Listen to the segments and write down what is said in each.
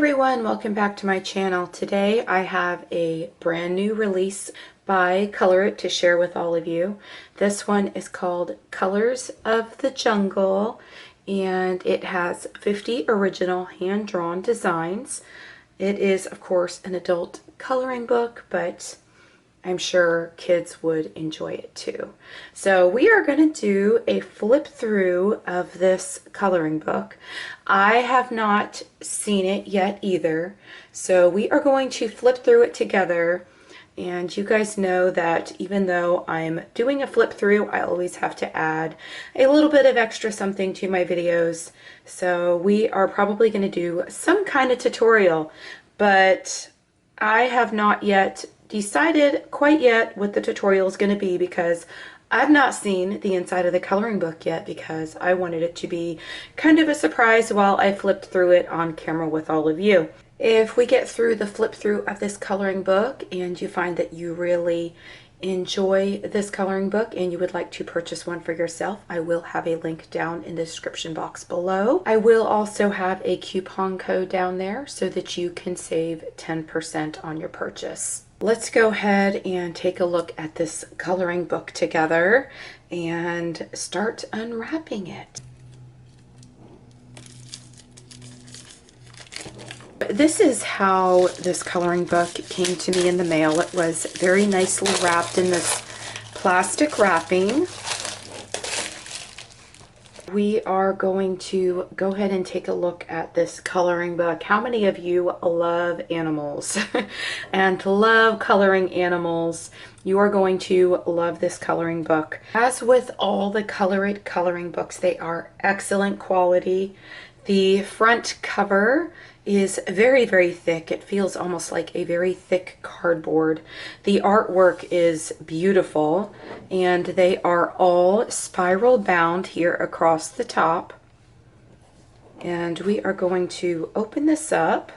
everyone, welcome back to my channel. Today I have a brand new release by Color It to share with all of you. This one is called Colors of the Jungle, and it has 50 original hand-drawn designs. It is, of course, an adult coloring book, but I'm sure kids would enjoy it too. So we are going to do a flip through of this coloring book. I have not seen it yet either, so we are going to flip through it together. And you guys know that even though I'm doing a flip through, I always have to add a little bit of extra something to my videos. So we are probably going to do some kind of tutorial, but I have not yet decided quite yet what the tutorial is going to be, because I've not seen the inside of the coloring book yet, because I wanted it to be kind of a surprise while I flipped through it on camera with all of you. If we get through the flip through of this coloring book and you find that you really enjoy this coloring book and you would like to purchase one for yourself, I will have a link down in the description box below. I will also have a coupon code down there so that you can save 10% on your purchase. Let's go ahead and take a look at this coloring book together and start unwrapping it. This is how this coloring book came to me in the mail. It was very nicely wrapped in this plastic wrapping. We are going to go ahead and take a look at this coloring book. How many of you love animals and love coloring animals? You are going to love this coloring book. As with all the Color It coloring books, they are excellent quality. The front cover is very, very thick. It feels almost like a very thick cardboard. The artwork is beautiful, and they are all spiral bound here across the top. And we are going to open this up.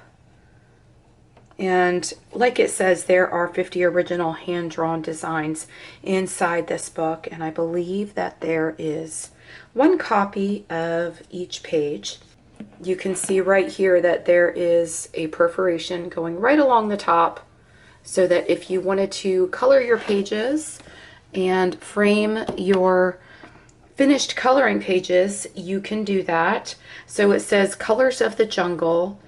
And like it says, there are 50 original hand-drawn designs inside this book, and I believe that there is one copy of each page. You can see right here that there is a perforation going right along the top, so that if you wanted to color your pages and frame your finished coloring pages, you can do that. So it says Colors of the Jungle.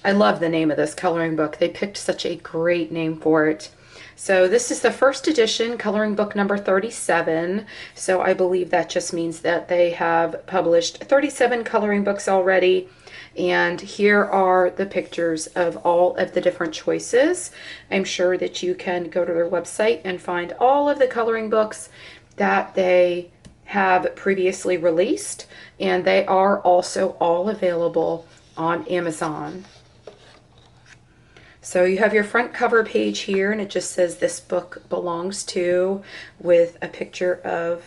I love the name of this coloring book. They picked such a great name for it. So this is the first edition, coloring book number 37. So I believe that just means that they have published 37 coloring books already. And here are the pictures of all of the different choices. I'm sure that you can go to their website and find all of the coloring books that they have previously released. And they are also all available on Amazon. So you have your front cover page here, and it just says "This book belongs to," with a picture of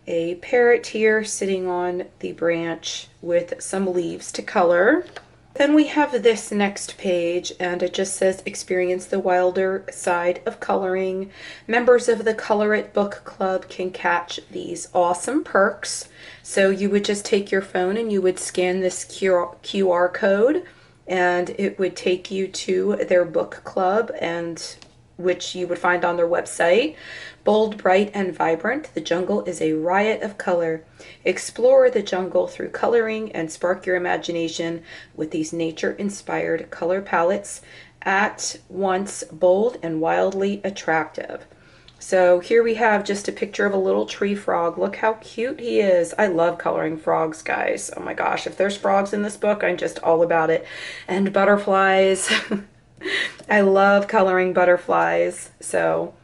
a parrot here sitting on the branch with some leaves to color. Then we have this next page, and it just says "Experience the wilder side of coloring. Members of the Color It Book Club can catch these awesome perks." So you would just take your phone and you would scan this QR code, and it would take you to their book club, and which you would find on their website. Bold, bright, and vibrant, the jungle is a riot of color. Explore the jungle through coloring and spark your imagination with these nature-inspired color palettes, at once bold and wildly attractive. So here we have just a picture of a little tree frog. Look how cute he is. I love coloring frogs, guys. Oh my gosh, if there's frogs in this book, I'm just all about it. And butterflies. I love coloring butterflies. So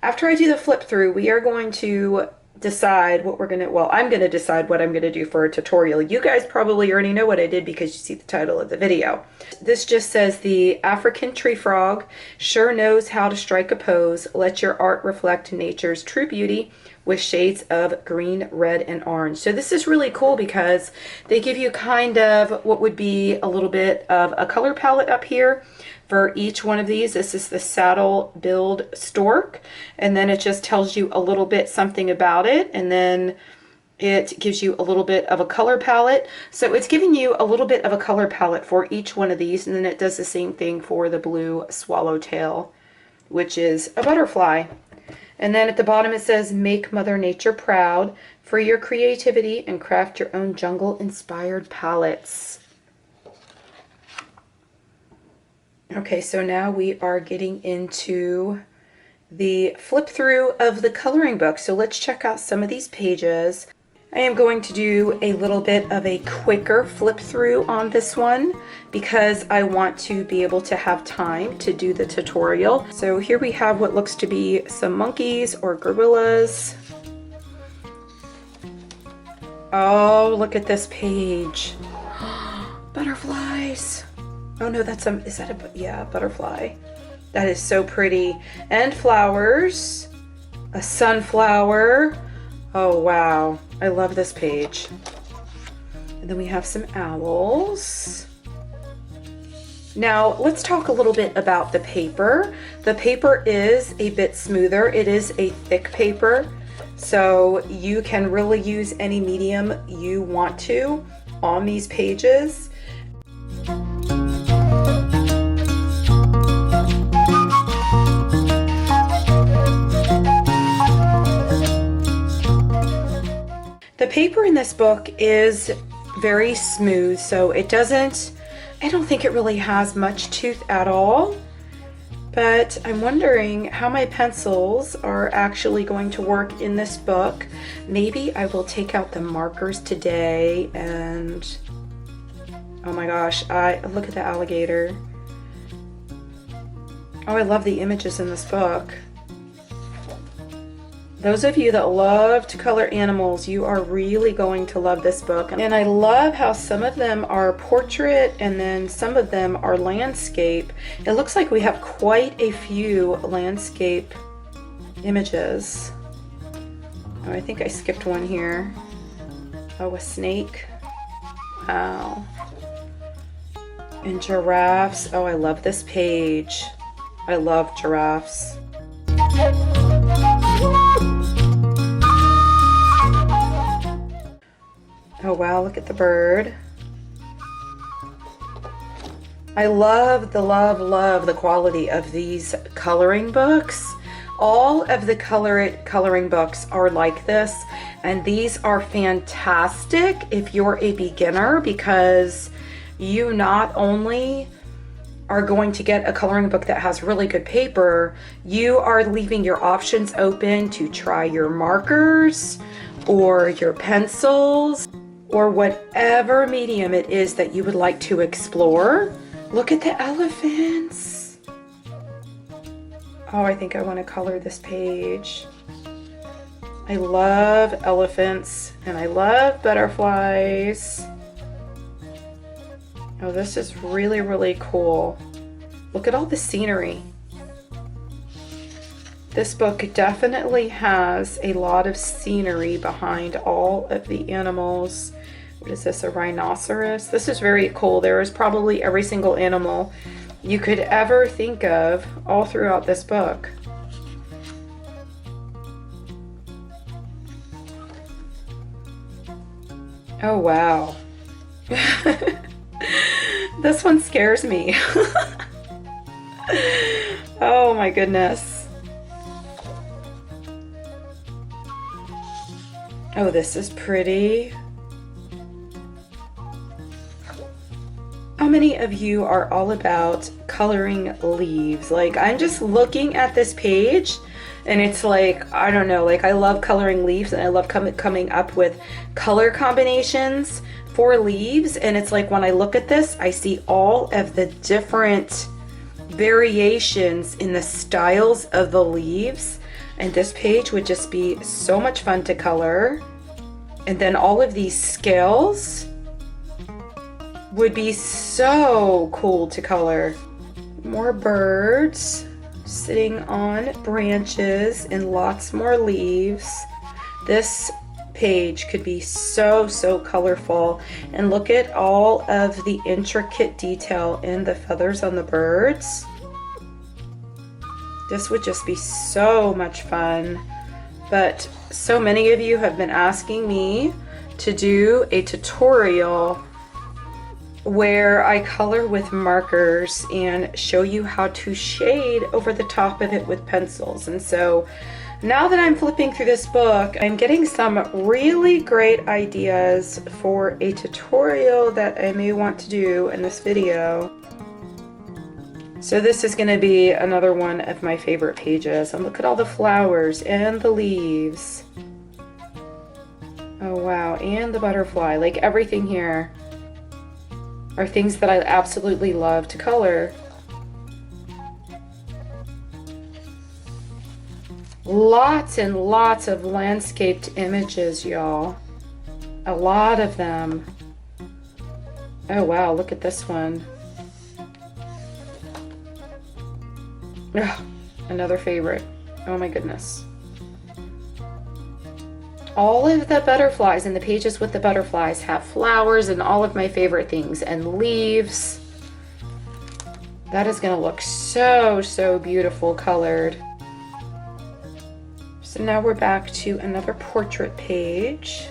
after I do the flip through, we are going to decide what we're gonna, well, I'm gonna decide what I'm gonna do for a tutorial. You guys probably already know what I did because you see the title of the video. This just says "The African tree frog sure knows how to strike a pose. Let your art reflect nature's true beauty with shades of green, red, and orange." So this is really cool because they give you kind of what would be a little bit of a color palette up here for each one of these. This is the Saddle Build Stork, and then it just tells you a little bit something about it, and then It gives you a little bit of a color palette. So it's giving you a little bit of a color palette for each one of these, and then it does the same thing for the blue swallowtail, which is a butterfly. And then at the bottom it says, make Mother Nature proud, free your creativity and craft your own jungle-inspired palettes. Okay, so now we are getting into the flip through of the coloring book. So let's check out some of these pages. I am going to do a little bit of a quicker flip through on this one because I want to be able to have time to do the tutorial. So here we have what looks to be some monkeys or gorillas. Oh, look at this page. Butterflies. Oh no, that's is that a, yeah, butterfly. That is so pretty. And flowers. A sunflower. Oh wow, I love this page. And then we have some owls. Now let's talk a little bit about the paper. The paper is a bit smoother. It is a thick paper, so you can really use any medium you want to on these pages. The paper in this book is very smooth, so it doesn't, I don't think it really has much tooth at all, but I'm wondering how my pencils are actually going to work in this book. Maybe I will take out the markers today and, oh my gosh, look at the alligator. Oh, I love the images in this book. Those of you that love to color animals, you are really going to love this book. And I love how some of them are portrait and then some of them are landscape. It looks like we have quite a few landscape images. Oh, I think I skipped one here. Oh, a snake. Wow. And giraffes. Oh, I love this page. I love giraffes. Oh wow, look at the bird. I love the quality of these coloring books. All of the coloring books are like this, and these are fantastic if you're a beginner because you not only are going to get a coloring book that has really good paper, you are leaving your options open to try your markers or your pencils or whatever medium it is that you would like to explore. Look at the elephants. Oh, I think I want to color this page. I love elephants and I love butterflies. Oh, this is really, really cool. Look at all the scenery. This book definitely has a lot of scenery behind all of the animals. What is this, a rhinoceros? This is very cool. There is probably every single animal you could ever think of all throughout this book. Oh, wow. This one scares me. Oh my goodness. Oh, this is pretty. How many of you are all about coloring leaves? Like, I'm just looking at this page and it's like, I don't know, like I love coloring leaves and I love coming up with color combinations for leaves. And it's like when I look at this, I see all of the different variations in the styles of the leaves. And this page would just be so much fun to color. And then all of these scales would be so cool to color. More birds sitting on branches and lots more leaves. This page could be so colorful, and look at all of the intricate detail in the feathers on the birds. This would just be so much fun but so many of you have been asking me to do a tutorial where I color with markers and show you how to shade over the top of it with pencils. And so now that I'm flipping through this book, I'm getting some really great ideas for a tutorial that I may want to do in this video. So this is going to be another one of my favorite pages. And look at all the flowers and the leaves. Oh wow, and the butterfly. Like everything here are things that I absolutely love to color. Lots and lots of landscaped images, y'all. A lot of them. Oh wow, look at this one. Ugh, another favorite. Oh my goodness. All of the butterflies and the pages with the butterflies have flowers and all of my favorite things and leaves. That is gonna look so, so beautiful colored. So now we're back to another portrait page.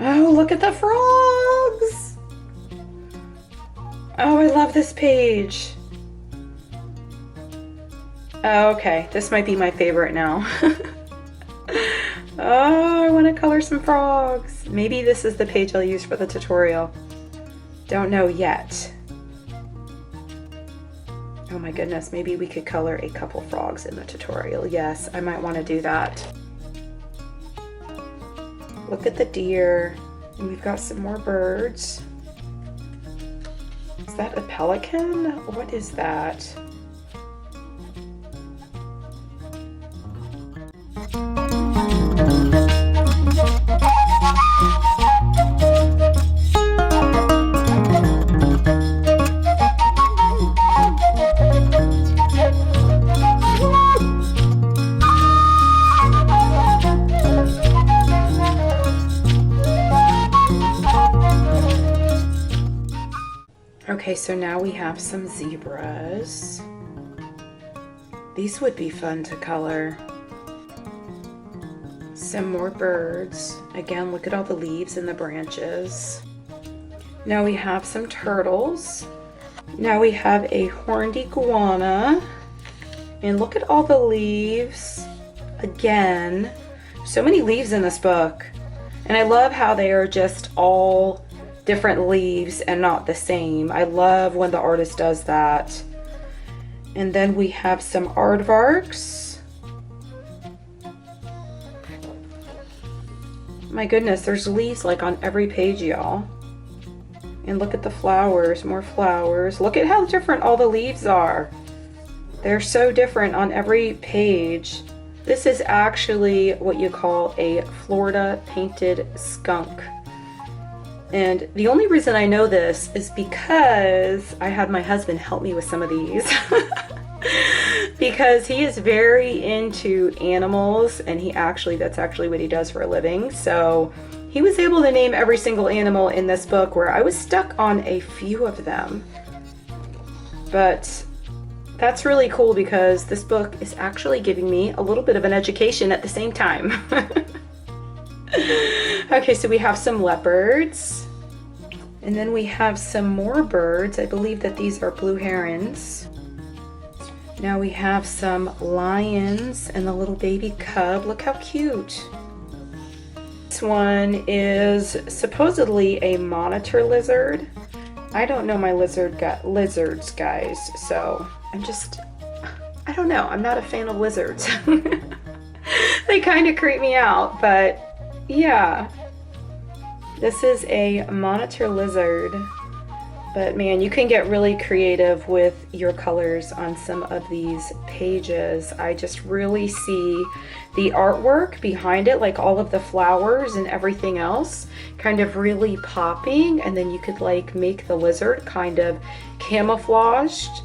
Oh, look at the frogs! Oh, I love this page. Oh, okay, this might be my favorite now. Oh, I want to color some frogs. Maybe this is the page I'll use for the tutorial. Don't know yet. Oh my goodness, maybe we could color a couple frogs in the tutorial. Yes, I might want to do that. Look at the deer. And we've got some more birds. Is that a pelican? What is that? Okay, so now we have some zebras. These would be fun to color. Some more birds. Again, look at all the leaves and the branches. Now we have some turtles. Now we have a horned iguana. And look at all the leaves. Again, so many leaves in this book. And I love how they are just all different leaves and not the same. I love when the artist does that. And then we have some aardvarks. My goodness, there's leaves like on every page, y'all. And look at the flowers, more flowers. Look at how different all the leaves are. They're so different on every page. This is actually what you call a Florida painted skunk. And the only reason I know this is because I had my husband help me with some of these. Because he is very into animals, and that's actually what he does for a living. So he was able to name every single animal in this book, where I was stuck on a few of them. But that's really cool because this book is actually giving me a little bit of an education at the same time. Okay, so we have some leopards. And then we have some more birds. I believe that these are blue herons. Now we have some lions and the little baby cub. Look how cute. This one is supposedly a monitor lizard. I don't know my lizards, guys, so I don't know. I'm not a fan of lizards. They kind of creep me out, but yeah. This is a monitor lizard, but man, you can get really creative with your colors on some of these pages. I just really see the artwork behind it, like all of the flowers and everything else, kind of really popping, and then you could like make the lizard kind of camouflaged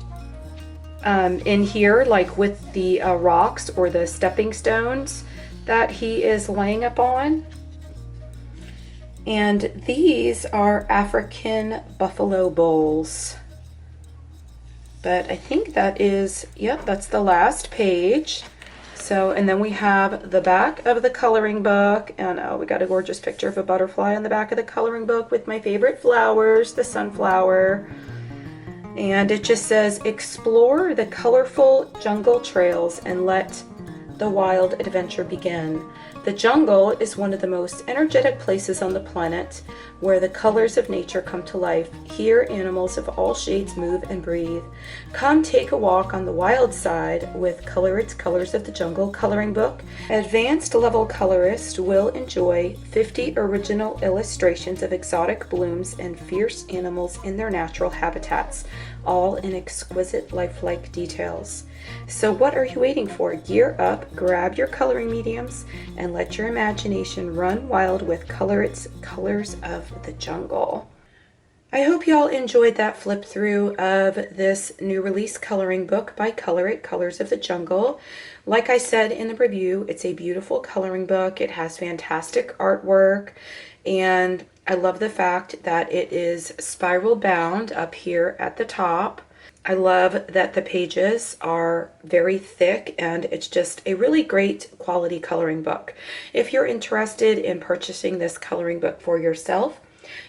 in here, like with the rocks or the stepping stones that he is laying upon. And these are African buffalo bulls. But I think that is, yep, that's the last page. So, and then we have the back of the coloring book, and oh, we got a gorgeous picture of a butterfly on the back of the coloring book with my favorite flowers, the sunflower. And it just says, explore the colorful jungle trails and let the wild adventure begin. The jungle is one of the most energetic places on the planet where the colors of nature come to life. Here, animals of all shades move and breathe. Come take a walk on the wild side with Color Its Colors of the Jungle coloring book. Advanced level colorists will enjoy 50 original illustrations of exotic blooms and fierce animals in their natural habitats, all in exquisite lifelike details. So what are you waiting for? Gear up, grab your coloring mediums, and let your imagination run wild with Color Its Colors of the Jungle. I hope y'all enjoyed that flip through of this new release coloring book by Color It Colors of the Jungle. Like I said in the review, it's a beautiful coloring book. It has fantastic artwork, and I love the fact that it is spiral bound up here at the top. I love that the pages are very thick, and it's just a really great quality coloring book. If you're interested in purchasing this coloring book for yourself,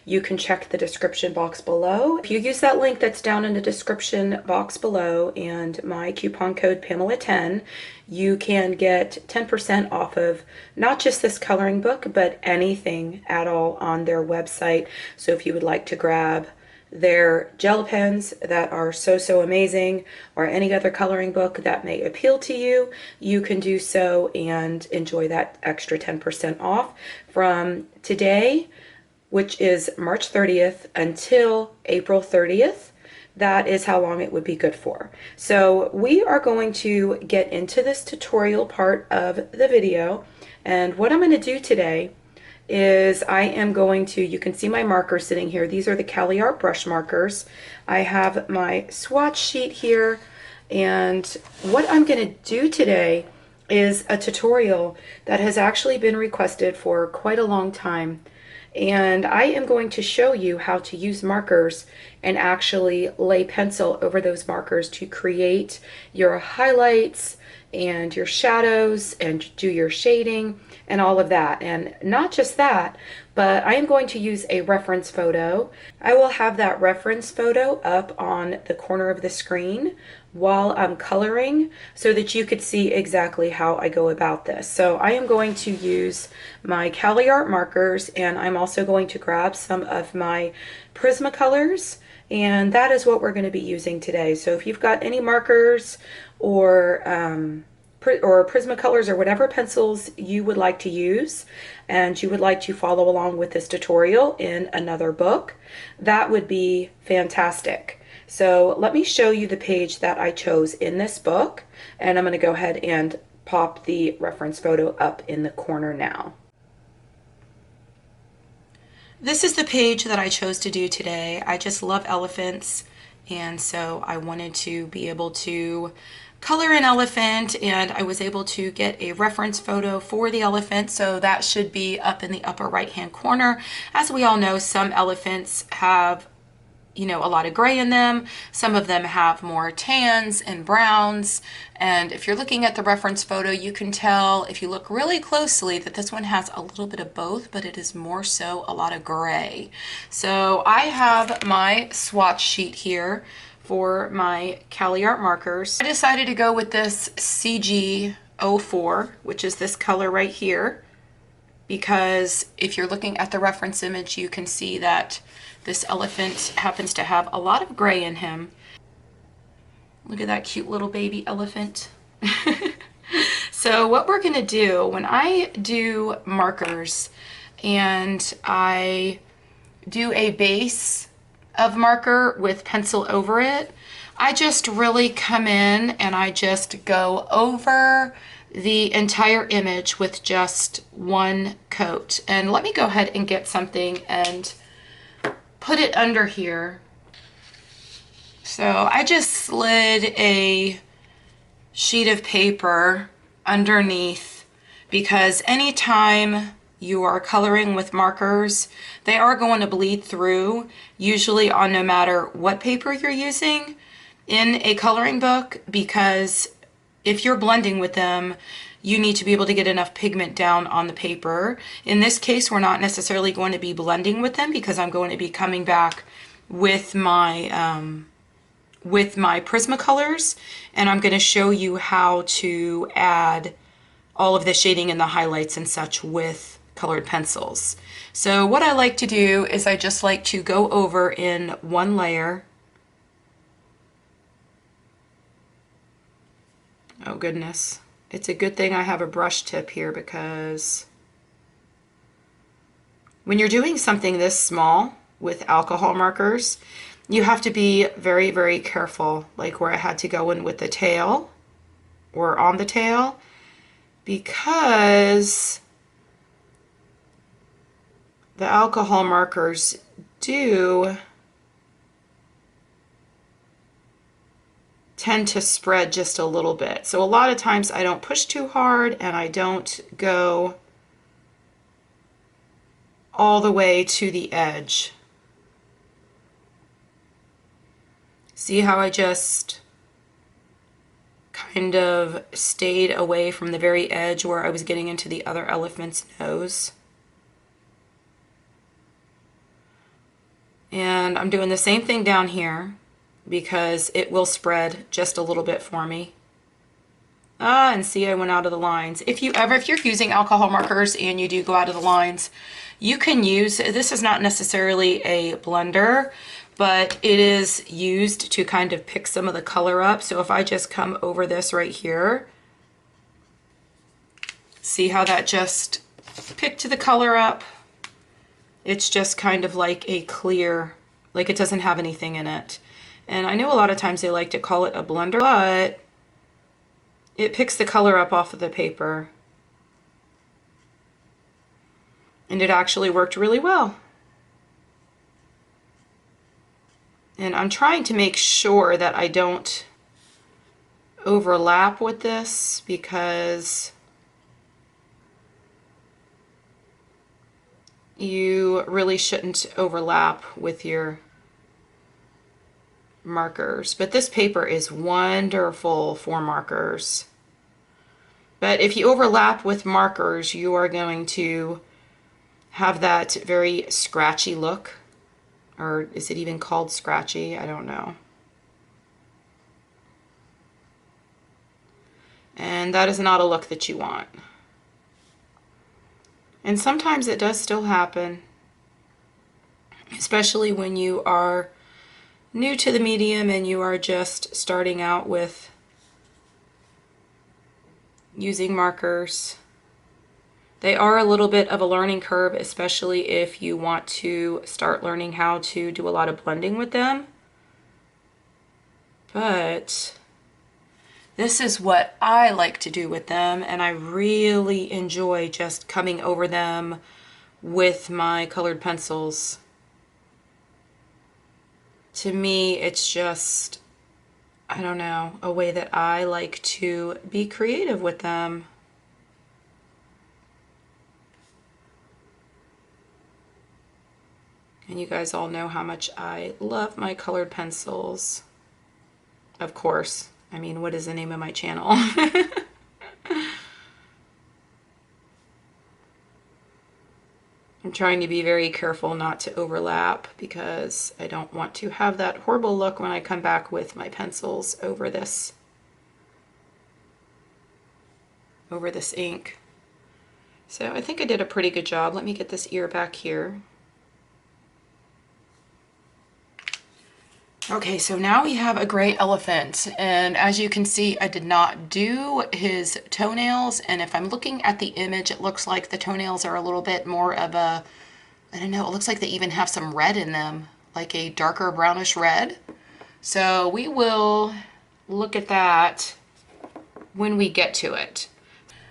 you can check the description box below. If you use that link that's down in the description box below and my coupon code Pamela10, you can get 10% off of not just this coloring book, but anything at all on their website. So if you would like to grab their gel pens that are so amazing, or any other coloring book that may appeal to you, you can do so and enjoy that extra 10% off from today, which is March 30th, until April 30th. That is how long it would be good for. So we are going to get into this tutorial part of the video, and what I'm going to do today is I am going to, you can see my markers sitting here. These are the Cali Art brush markers. I have my swatch sheet here, and what I'm going to do today is a tutorial that has actually been requested for quite a long time. And I am going to show you how to use markers and actually lay pencil over those markers to create your highlights and your shadows and do your shading and all of that. And not just that, but I am going to use a reference photo. I will have that reference photo up on the corner of the screen while I'm coloring so that you could see exactly how I go about this. So I am going to use my Cali Art markers, and I'm also going to grab some of my Prismacolors, and that is what we're going to be using today. So if you've got any markers or Prismacolors or whatever pencils you would like to use, and you would like to follow along with this tutorial in another book, that would be fantastic. So let me show you the page that I chose in this book, and I'm going to go ahead and pop the reference photo up in the corner now. This is the page that I chose to do today. I just love elephants, and so I wanted to be able to color an elephant, and I was able to get a reference photo for the elephant, so that should be up in the upper right hand corner. As we all know, some elephants have a lot of gray in them. Some of them have more tans and browns. And if you're looking at the reference photo, you can tell if you look really closely that this one has a little bit of both, but it is more so a lot of gray. So I have my swatch sheet here for my Cali Art markers. I decided to go with this CG04, which is this color right here, because if you're looking at the reference image, you can see that this elephant happens to have a lot of gray in him. Look at that cute little baby elephant. So what we're going to do when I do markers and I do a base of marker with pencil over it, I just really come in and I just go over the entire image with just one coat. And let me go ahead and get something and put it under here. So I just slid a sheet of paper underneath, because anytime you are coloring with markers, they are going to bleed through, usually on no matter what paper you're using in a coloring book, because if you're blending with them, you need to be able to get enough pigment down on the paper. In this case, we're not necessarily going to be blending with them because I'm going to be coming back with my Prismacolors, and I'm going to show you how to add all of the shading and the highlights and such with colored pencils. So what I like to do is I just like to go over in one layer. Oh goodness. It's a good thing I have a brush tip here, because when you're doing something this small with alcohol markers, you have to be very, very careful, like where I had to go in with the tail or on the tail, because the alcohol markers do tend to spread just a little bit. So a lot of times I don't push too hard and I don't go all the way to the edge. See how I just kind of stayed away from the very edge where I was getting into the other elephant's nose? And I'm doing the same thing down here because it will spread just a little bit for me. And see, I went out of the lines. If you're using alcohol markers and you do go out of the lines, you can use, this is not necessarily a blender, but it is used to kind of pick some of the color up. So if I just come over this right here, see how that just picked the color up? It's just kind of like a clear, like it doesn't have anything in it. And I know a lot of times they like to call it a blender, but it picks the color up off of the paper. And it actually worked really well. And I'm trying to make sure that I don't overlap with this, because you really shouldn't overlap with your markers. But this paper is wonderful for markers. But if you overlap with markers, you are going to have that very scratchy look. Or is it even called scratchy? I don't know. And that is not a look that you want. And sometimes it does still happen, especially when you are new to the medium and you are just starting out with using markers. They are a little bit of a learning curve, especially if you want to start learning how to do a lot of blending with them. But this is what I like to do with them, and I really enjoy just coming over them with my colored pencils. To me, it's just, I don't know, a way that I like to be creative with them. And you guys all know how much I love my colored pencils. Of course. I mean, what is the name of my channel? I'm trying to be very careful not to overlap, because I don't want to have that horrible look when I come back with my pencils over this ink. So I think I did a pretty good job. Let me get this ear back here. Okay, so now we have a gray elephant, and as you can see, I did not do his toenails, and if I'm looking at the image, it looks like the toenails are a little bit more of a, I don't know, it looks like they even have some red in them, like a darker brownish red. So we will look at that when we get to it.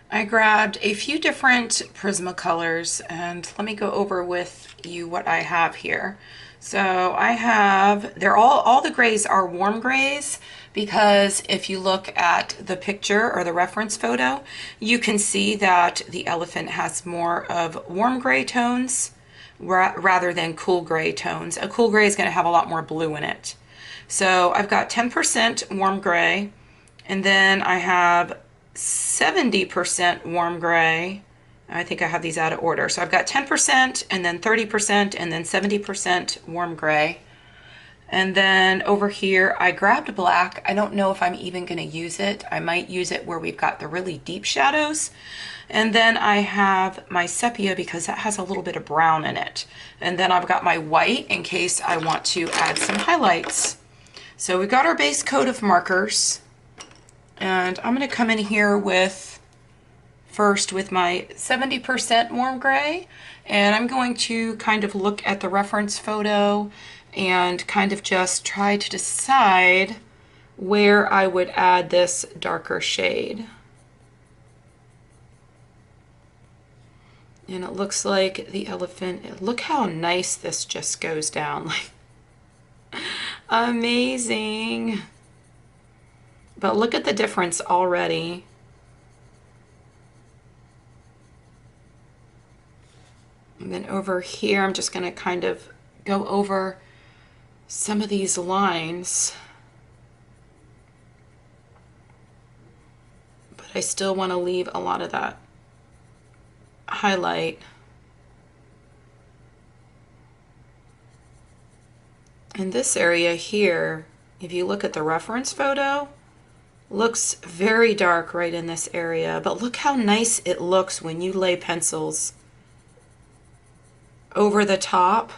I grabbed a few different Prismacolors, and let me go over with you what I have here. So I have, they're all the grays are warm grays, because if you look at the picture or the reference photo, you can see that the elephant has more of warm gray tones rather than cool gray tones. A cool gray is going to have a lot more blue in it. So I've got 10% warm gray, and then I have 70% warm gray. I think I have these out of order. So I've got 10% and then 30% and then 70% warm gray. And then over here, I grabbed black. I don't know if I'm even going to use it. I might use it where we've got the really deep shadows. And then I have my sepia because that has a little bit of brown in it. And then I've got my white in case I want to add some highlights. So we've got our base coat of markers. And I'm going to come in here with, first with my 70% warm gray. And I'm going to kind of look at the reference photo and kind of just try to decide where I would add this darker shade. And it looks like the elephant, look how nice this just goes down. Like, amazing. But look at the difference already. And then over here, I'm just going to kind of go over some of these lines. But I still want to leave a lot of that highlight. In this area here, if you look at the reference photo, looks very dark right in this area, but look how nice it looks when you lay pencils over the top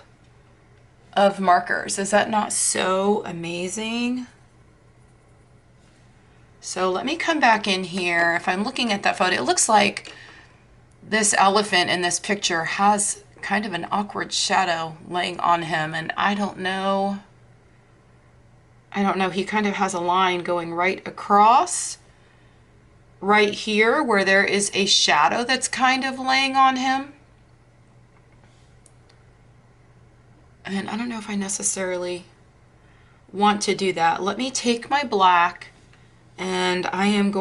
of markers. Is that not so amazing? So let me come back in here. If I'm looking at that photo, it looks like this elephant in this picture has kind of an awkward shadow laying on him, and I don't know, he kind of has a line going right across right here where there is a shadow that's kind of laying on him. And I don't know if I necessarily want to do that. Let me take my black and I am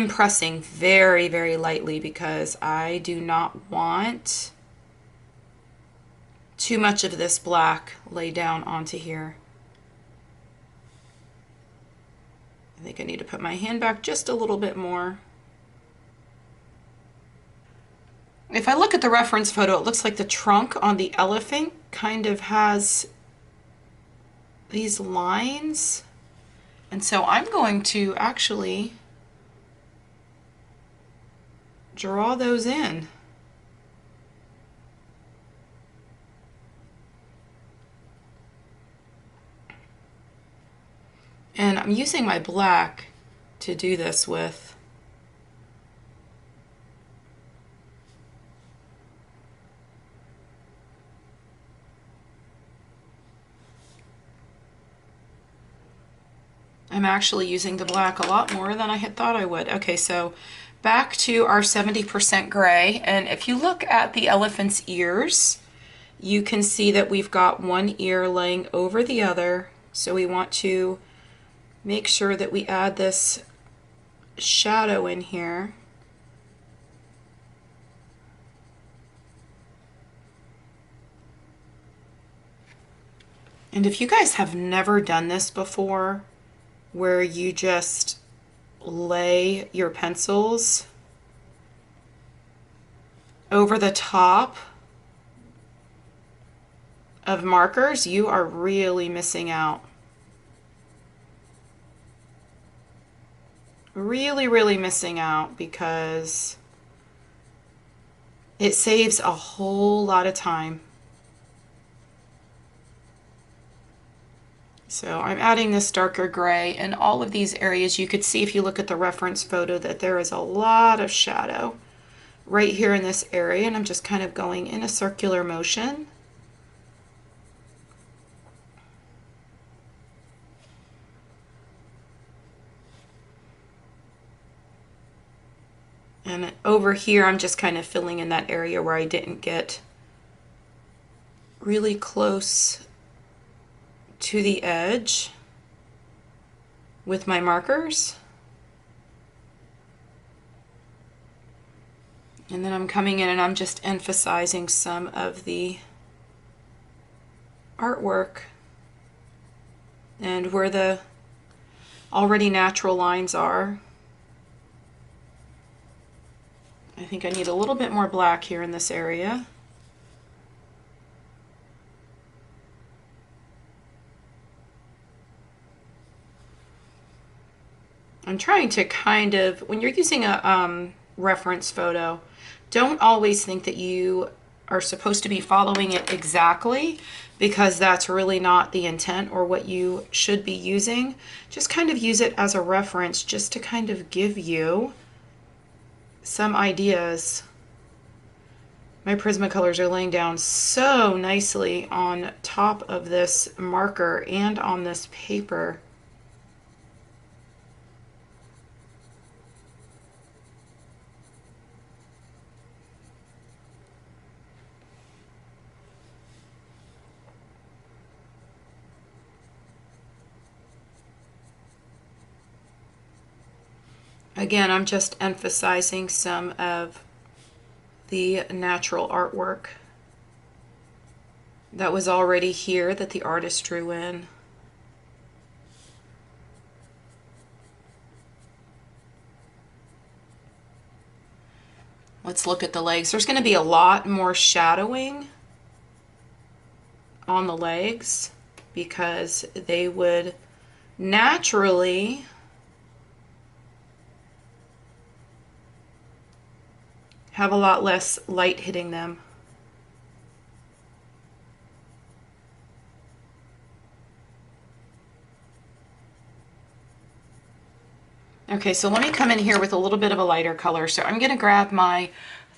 pressing very, very lightly because I do not want too much of this black lay down onto here. I think I need to put my hand back just a little bit more. If I look at the reference photo, it looks like the trunk on the elephant kind of has these lines. And so I'm going to actually draw those in. And I'm using my black to do this with. I'm actually using the black a lot more than I had thought I would. Okay, so back to our 70% gray, and if you look at the elephant's ears, you can see that we've got one ear laying over the other, so we want to make sure that we add this shadow in here. And if you guys have never done this before, where you just lay your pencils over the top of markers, you are really missing out. Really, really missing out, because it saves a whole lot of time. So I'm adding this darker gray in all of these areas. You could see if you look at the reference photo that there is a lot of shadow right here in this area, and I'm just kind of going in a circular motion. And over here, I'm just kind of filling in that area where I didn't get really close to the edge with my markers. And then I'm coming in and I'm just emphasizing some of the artwork and where the already natural lines are. I think I need a little bit more black here in this area. I'm trying to kind of, when you're using a reference photo, don't always think that you are supposed to be following it exactly, because that's really not the intent or what you should be using. Just kind of use it as a reference just to kind of give you some ideas. My Prismacolors are laying down so nicely on top of this marker and on this paper. Again, I'm just emphasizing some of the natural artwork that was already here that the artist drew in. Let's look at the legs. There's going to be a lot more shadowing on the legs because they would naturally have a lot less light hitting them. Okay, so let me come in here with a little bit of a lighter color. So I'm going to grab my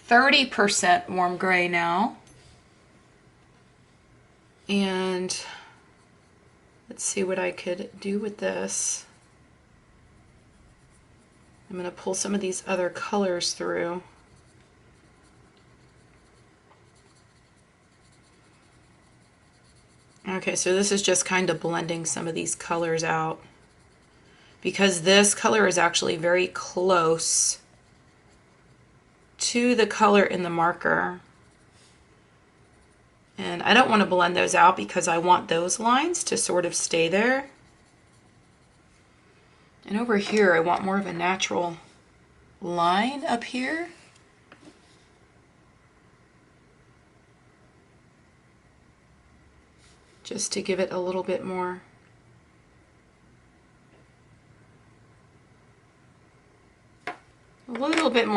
30% warm gray now. And let's see what I could do with this. I'm going to pull some of these other colors through. Okay, so this is just kind of blending some of these colors out, because this color is actually very close to the color in the marker. And I don't want to blend those out because I want those lines to sort of stay there. And over here, I want more of a natural line up here. Just to give it a little bit more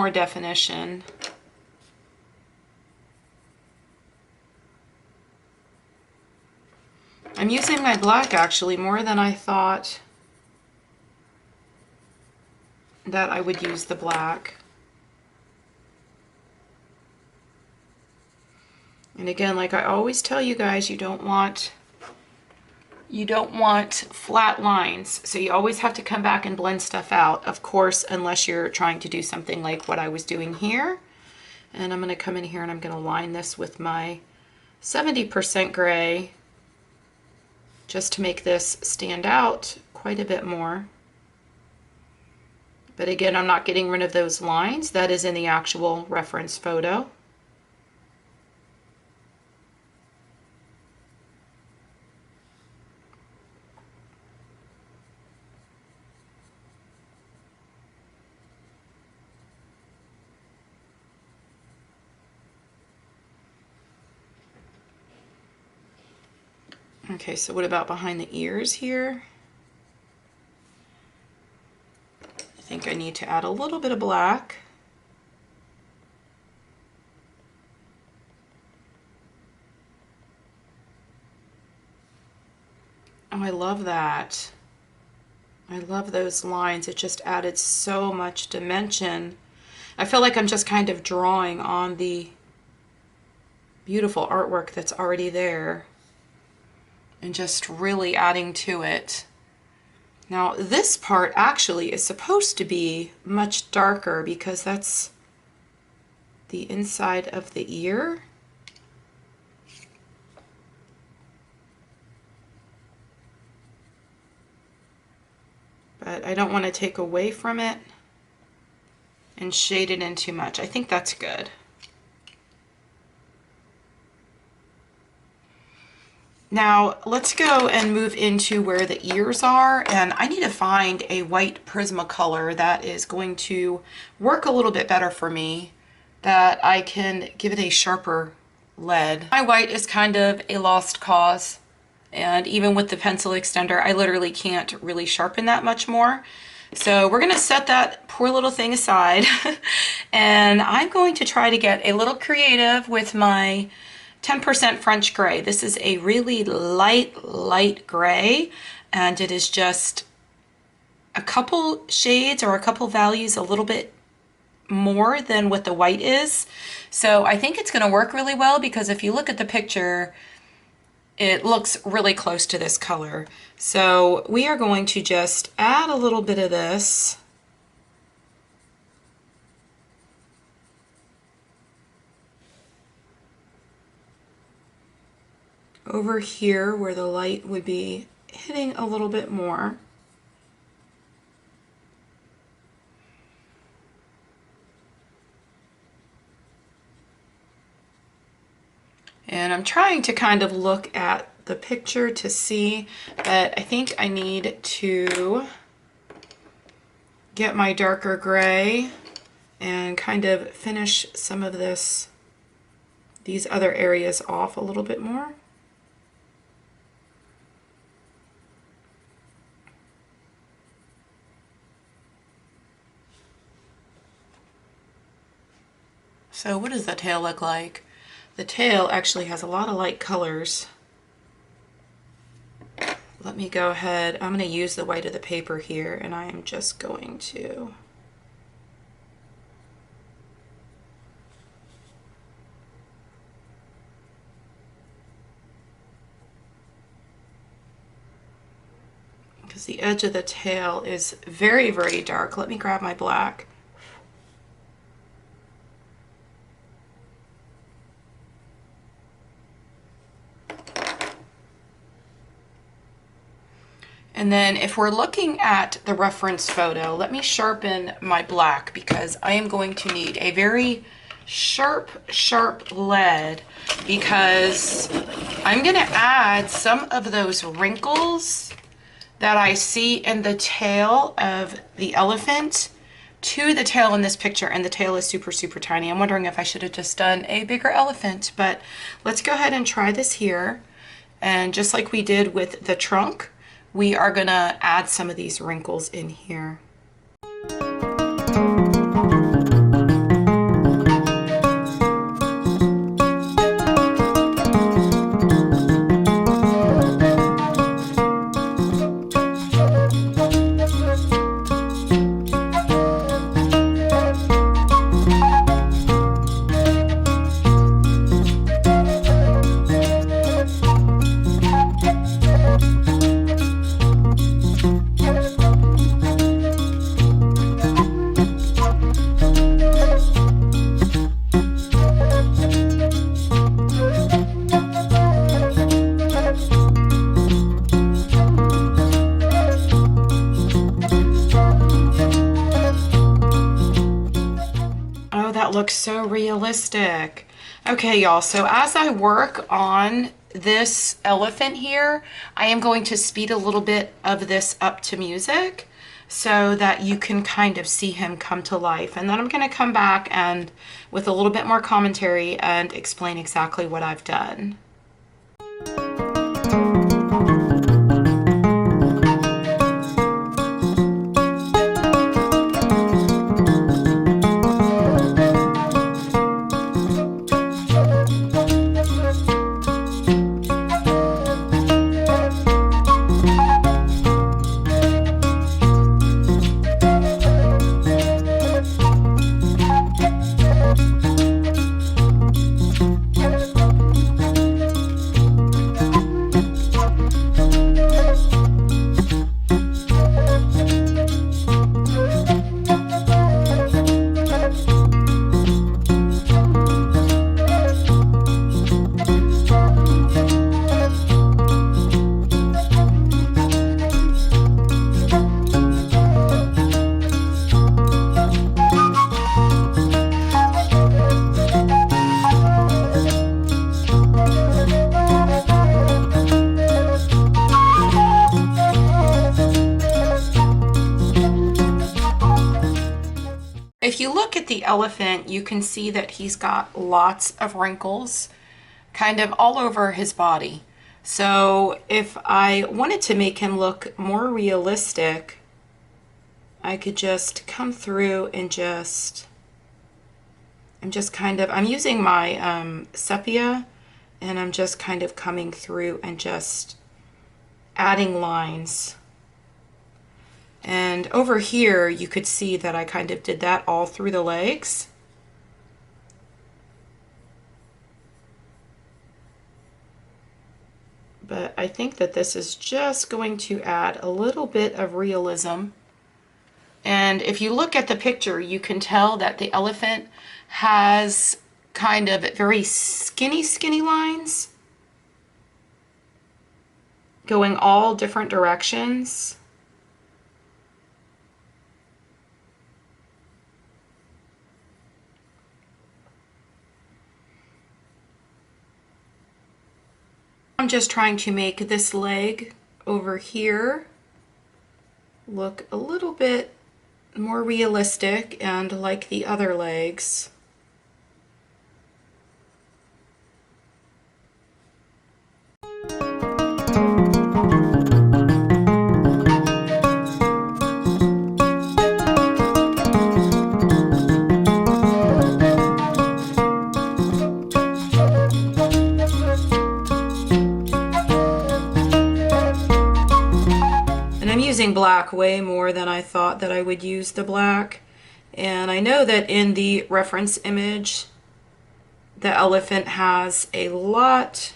definition. I'm using my black actually more than I thought that I would use the black. And again, like I always tell you guys, you don't want flat lines, so you always have to come back and blend stuff out, of course, unless you're trying to do something like what I was doing here. And I'm going to come in here and I'm going to line this with my 70% gray just to make this stand out quite a bit more. But again, I'm not getting rid of those lines. That is in the actual reference photo. Okay, so what about behind the ears here? I think I need to add a little bit of black. Oh, I love that. I love those lines. It just added so much dimension. I feel like I'm just kind of drawing on the beautiful artwork that's already there and just really adding to it. Now this part actually is supposed to be much darker because that's the inside of the ear. But I don't want to take away from it and shade it in too much. I think that's good. Now let's go and move into where the ears are, and I need to find a white Prismacolor that is going to work a little bit better for me, that I can give it a sharper lead. My white is kind of a lost cause, and even with the pencil extender I literally can't really sharpen that much more. So we're gonna set that poor little thing aside and I'm going to try to get a little creative with my 10% French gray. This is a really light gray, and it is just a couple shades or a couple values a little bit more than what the white is. So I think it's going to work really well, because if you look at the picture, it looks really close to this color. So we are going to just add a little bit of this. Over here where the light would be hitting a little bit more. And I'm trying to kind of look at the picture to see that I think I need to get my darker gray and kind of finish some of these other areas off a little bit more. So what does the tail look like? The tail actually has a lot of light colors. Let me go ahead, I'm going to use the white of the paper here, and I am just going to because the edge of the tail is very dark. Let me grab my black. And then if we're looking at the reference photo, let me sharpen my black, because I am going to need a very sharp lead, because I'm going to add some of those wrinkles that I see in the tail of the elephant to the tail in this picture, and the tail is super tiny. I'm wondering if I should have just done a bigger elephant, but let's go ahead and try this here. And just like we did with the trunk, we are gonna add some of these wrinkles in here. Looks so realistic. Okay, y'all, so as I work on this elephant here, I am going to speed a little bit of this up to music so that you can kind of see him come to life. And then I'm going to come back and with a little bit more commentary and explain exactly what I've done. elephant, you can see that he's got lots of wrinkles kind of all over his body. So if I wanted to make him look more realistic, I could just come through and I'm using my sepia, and I'm just kind of coming through and just adding lines. And over here, you could see that I kind of did that all through the legs. But I think that this is just going to add a little bit of realism. And if you look at the picture, you can tell that the elephant has kind of very skinny lines going all different directions. I'm just trying to make this leg over here look a little bit more realistic and like the other legs. Using black way more than I thought that I would use the black. And I know that in the reference image, the elephant has a lot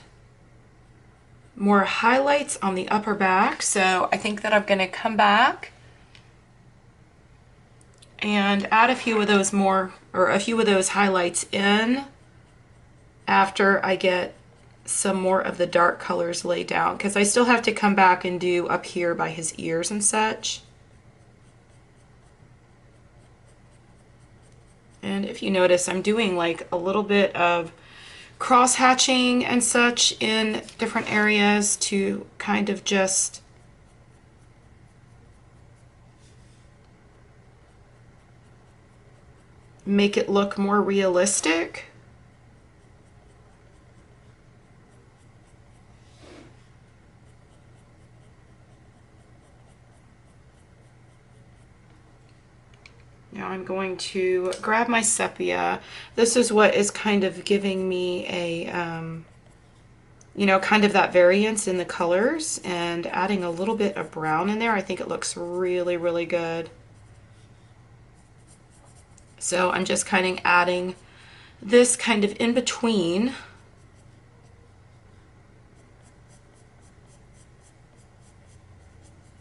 more highlights on the upper back. So I think that I'm going to come back and add a few of those highlights in after I get some more of the dark colors laid down, because I still have to come back and do up here by his ears and such. And if you notice, I'm doing like a little bit of cross hatching and such in different areas to kind of just make it look more realistic. Now I'm going to grab my sepia. This is what is kind of giving me a, you know, kind of that variance in the colors, and adding a little bit of brown in there. I think it looks really, really good. So I'm just kind of adding this kind of in between.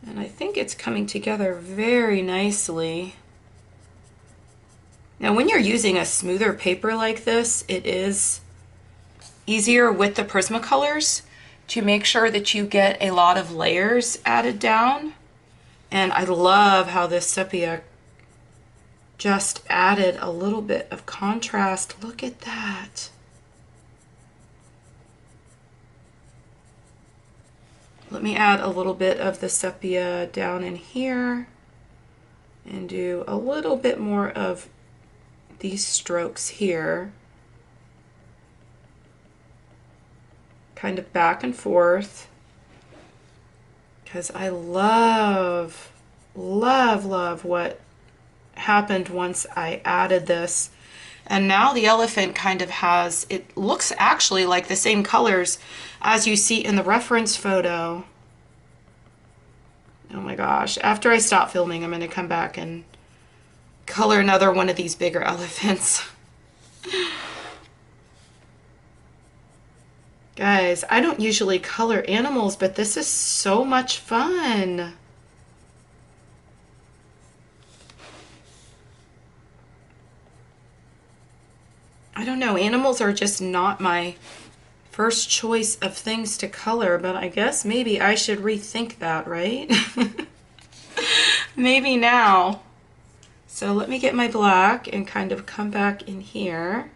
And I think it's coming together very nicely. Now, when you're using a smoother paper like this, it is easier with the Prismacolors to make sure that you get a lot of layers added down. And I love how this sepia just added a little bit of contrast. Look at that. Let me add a little bit of the sepia down in here and do a little bit more of these strokes here, kind of back and forth, because I love what happened once I added this. And now the elephant kind of has, it looks actually like the same colors as you see in the reference photo. Oh my gosh, after I stop filming, I'm going to come back and color another one of these bigger elephants. Guys, I don't usually color animals, but this is so much fun. I don't know, animals are just not my first choice of things to color, but I guess maybe I should rethink that, right? Maybe now. So let me get my black and kind of come back in here.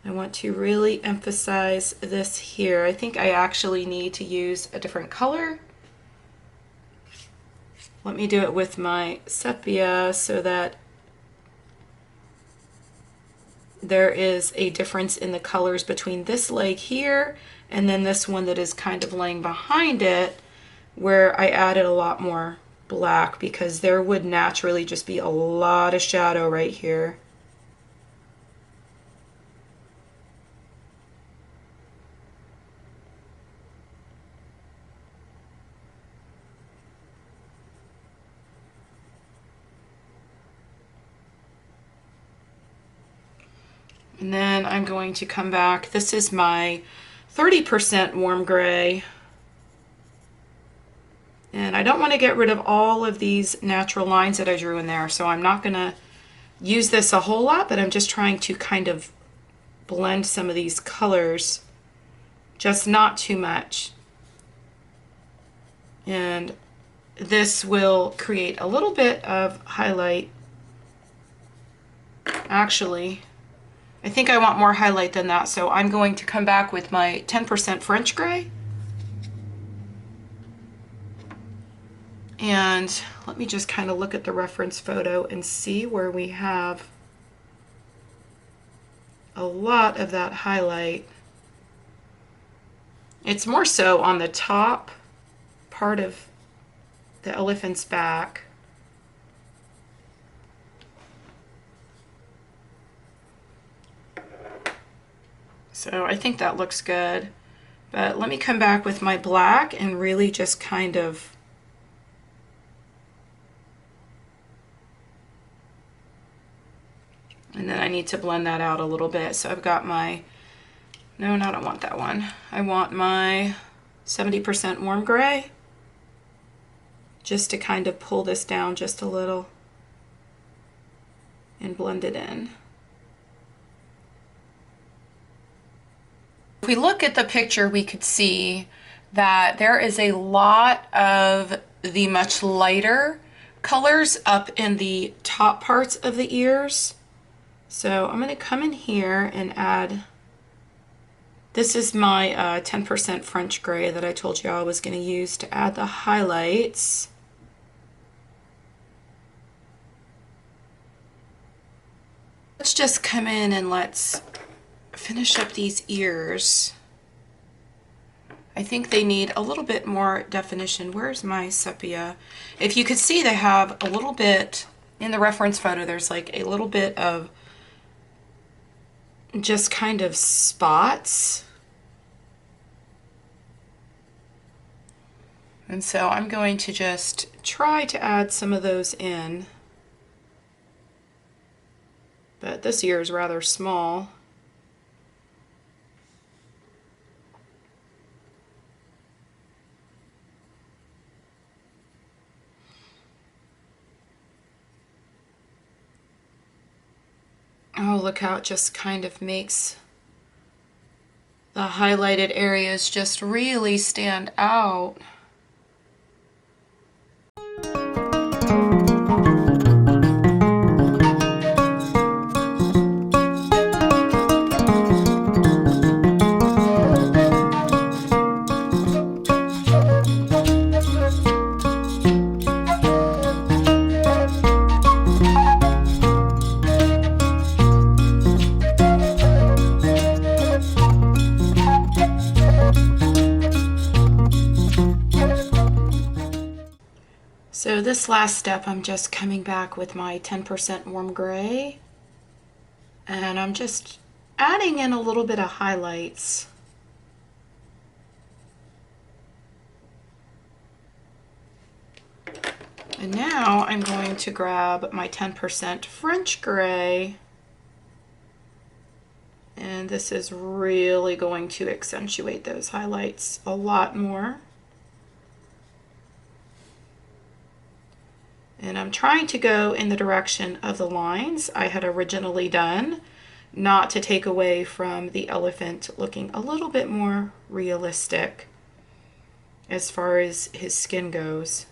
I want to really emphasize this here. I think I actually need to use a different color. Let me do it with my sepia so that there is a difference in the colors between this leg here and then this one that is kind of laying behind it, where I added a lot more black because there would naturally just be a lot of shadow right here. And then I'm going to come back. This is my 30% warm gray. And I don't want to get rid of all of these natural lines that I drew in there, so I'm not going to use this a whole lot, but I'm just trying to kind of blend some of these colors, just not too much. And this will create a little bit of highlight. Actually, I think I want more highlight than that, so I'm going to come back with my 10% French gray. And let me just kind of look at the reference photo and see where we have a lot of that highlight. It's more so on the top part of the elephant's back. So I think that looks good. But let me come back with my black and really just kind of and then I need to blend that out a little bit. So I've got my, no, I don't want that one. I want my 70% warm gray, just to kind of pull this down just a little and blend it in. If we look at the picture, we could see that there is a lot of the much lighter colors up in the top parts of the ears. So I'm going to come in here and add, this is my 10% French gray that I told you I was going to use to add the highlights. Let's just come in and let's finish up these ears. I think they need a little bit more definition. Where's my sepia? If you could see, they have a little bit, in the reference photo, there's like a little bit of just kind of spots. And so I'm going to just try to add some of those in. But this ear is rather small. Oh, look how it just kind of makes the highlighted areas just really stand out. So this last step, I'm just coming back with my 10% warm gray, and I'm just adding in a little bit of highlights. And now I'm going to grab my 10% French gray, and this is really going to accentuate those highlights a lot more. And I'm trying to go in the direction of the lines I had originally done, not to take away from the elephant looking a little bit more realistic as far as his skin goes.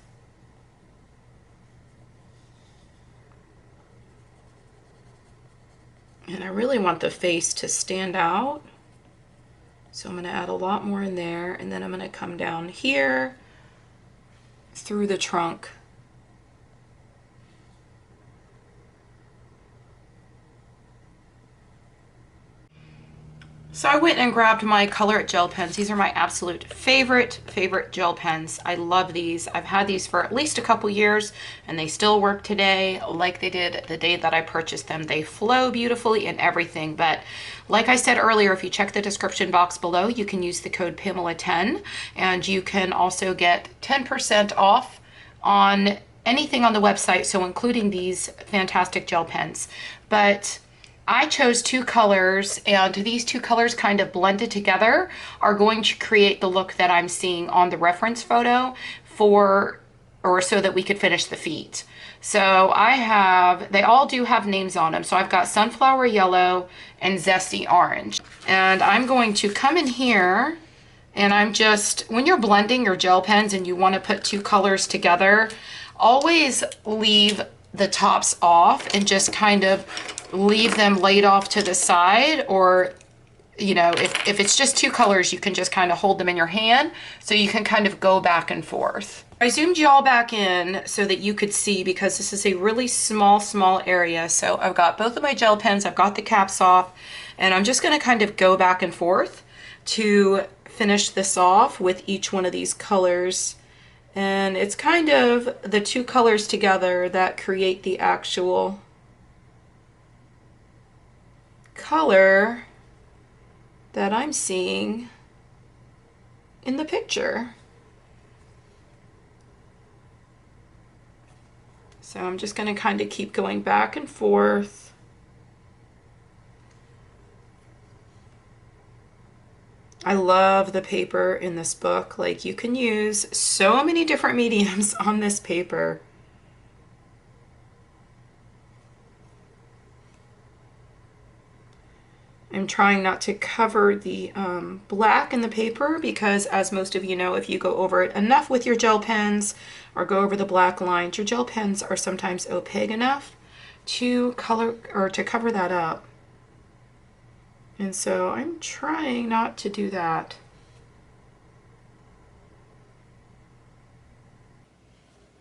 And I really want the face to stand out, so I'm going to add a lot more in there, and then I'm going to come down here through the trunk. So I went and grabbed my Color It gel pens. These are my absolute favorite gel pens. I love these. I've had these for at least a couple years and they still work today like they did the day that I purchased them. They flow beautifully and everything, but like I said earlier, if you check the description box below, you can use the code Pamela10 and you can also get 10% off on anything on the website, so including these fantastic gel pens. But I chose two colors, and these two colors kind of blended together are going to create the look that I'm seeing on the reference photo so that we could finish the feet. So they all do have names on them. So I've got Sunflower Yellow and Zesty Orange. And I'm going to come in here and when you're blending your gel pens and you want to put two colors together, always leave the tops off and just kind of leave them laid off to the side, or you know, if it's just two colors, you can just kind of hold them in your hand so you can kind of go back and forth. I zoomed you all back in so that you could see, because this is a really small area. So I've got both of my gel pens, I've got the caps off, and I'm just going to kind of go back and forth to finish this off with each one of these colors. And it's kind of the two colors together that create the actual color that I'm seeing in the picture. So I'm just going to kind of keep going back and forth. I love the paper in this book. Like, you can use so many different mediums on this paper. I'm trying not to cover the black in the paper because, as most of you know, if you go over it enough with your gel pens or go over the black lines, your gel pens are sometimes opaque enough to cover that up. And so I'm trying not to do that.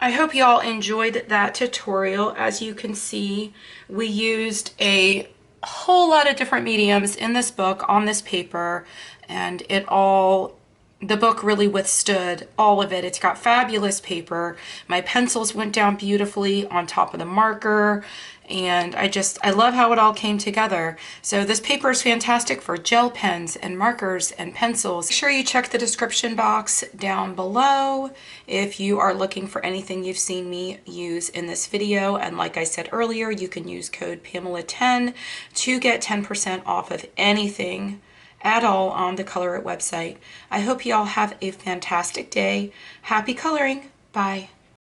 I hope y'all enjoyed that tutorial. As you can see, we used a whole lot of different mediums in this book on this paper, and the book really withstood all of it. It's got fabulous paper. My pencils went down beautifully on top of the marker, and I love how it all came together. So this paper is fantastic for gel pens and markers and pencils. Make sure you check the description box down below if you are looking for anything you've seen me use in this video. And like I said earlier, you can use code Pamela10 to get 10% off of anything at all on the Color It website. I hope you all have a fantastic day. Happy coloring. Bye.